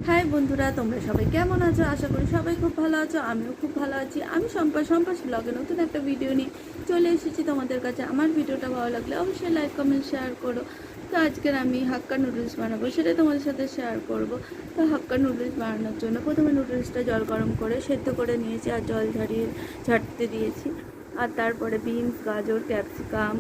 High বন্ধুরা, তোমরা সবাই কেমন আছো? আশা করি সবাই খুব ভালো আছো। আমিও খুব ভালো আছি। আমি সম্পাস ব্লগে নতুন একটা ভিডিও নিয়ে চলে এসেছি তোমাদের কাছে। আমার ভিডিওটা ভালো লাগলে অবশ্যই লাইক কমেন্ট শেয়ার করো। তো আজকের আমি হাক্কা নুডলস বানাবো, সেটাই তোমাদের সাথে শেয়ার করব। তো হাক্কা নুডলস বানানোর জন্য প্রথমে নুডলসটা জল গরম করে সেদ্ধ করে নিয়েছি আর জল ঝাড়তে দিয়েছি। আর তারপরে বিনস, গাজর, ক্যাপসিকাম,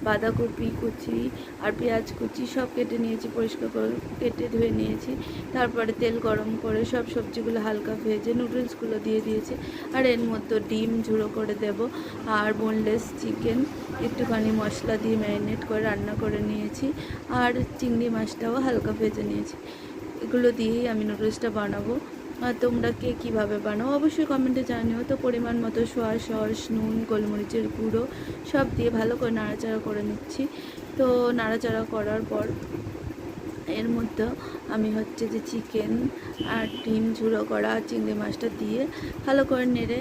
বাঁধাকপি কুচি আর পেঁয়াজ কুচি সব কেটে নিয়েছি, পরিষ্কার করে কেটে ধুয়ে নিয়েছি। তারপরে তেল গরম করে সব সবজিগুলো হালকা ভেজে নুডলসগুলো দিয়ে দিয়েছি। আর এর মধ্যে ডিম ঝুড়ো করে দেব আর বোনলেস চিকেন একটুখানি মশলা দিয়ে ম্যারিনেট করে রান্না করে নিয়েছি। আর চিংড়ি মাছটাও হালকা ভেজে নিয়েছি। এগুলো দিয়েই আমি নুডলসটা বানাবো। আর তোমরা কে কীভাবে বানাও অবশ্যই কমেন্টে জানিও। তো পরিমাণ মতো সোয়া সস, নুন, গোলমরিচের গুঁড়ো সব দিয়ে ভালো করে নাড়াচাড়া করে নিচ্ছি। তো নাড়াচাড়া করার পর এর মধ্যে আমি যে চিকেন আর ডিম ঝুড়ো করা চিংড়ি মাছটা দিয়ে ভালো করে নেড়ে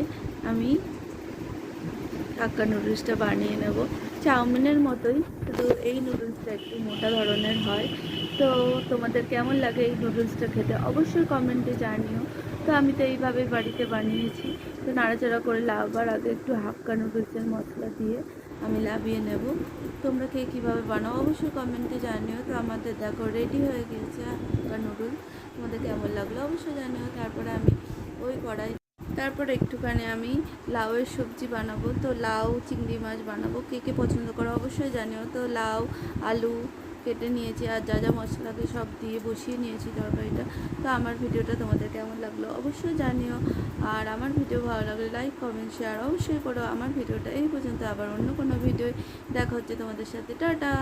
আমি হাক্কা নুডলসটা বানিয়ে নেব। চাউমিনের মতোই, শুধু এই নুডলসটা একটু মোটা ধরনের হয়। তো তোমাদের কেমন লাগে এই নুডলসটা খেতে অবশ্যই কমেন্টে জানিও। তো আমি তো এইভাবে বাড়িতে বানিয়েছি। তো নাড়াচাড়া করে লাভবার আগে একটু হাক্কা নুডলসের মশলা দিয়ে আমি লাভিয়ে নেব। তোমরা কে কীভাবে বানাও অবশ্যই কমেন্টে জানিও। তো আমাদের দেখো রেডি হয়ে গিয়েছে হাক্কা নুডলস। তোমাদের কেমন লাগলো অবশ্যই জানিও। তারপরে আমি ওই কড়াই একটুখানি আমি লাউয়ের সবজি বানাবো। তো লাউ চিংড়ি মাছ বানাবো। কে কে পছন্দ করো অবশ্যই জানিও। তো লাউ আলু কেটে নিয়েছি আর যা যা মশলাকে সব দিয়ে বসিয়ে নিয়েছি তরকারিটা। তো আমার ভিডিওটা তোমাদের কেমন লাগলো অবশ্যই জানিও। আর আমার ভিডিও ভালো লাগলে লাইক কমেন্ট শেয়ার অবশ্যই করো। আমার ভিডিওটা এই পর্যন্ত, আবার অন্য কোনো ভিডিও দেখা হচ্ছে তোমাদের সাথে। টাটা।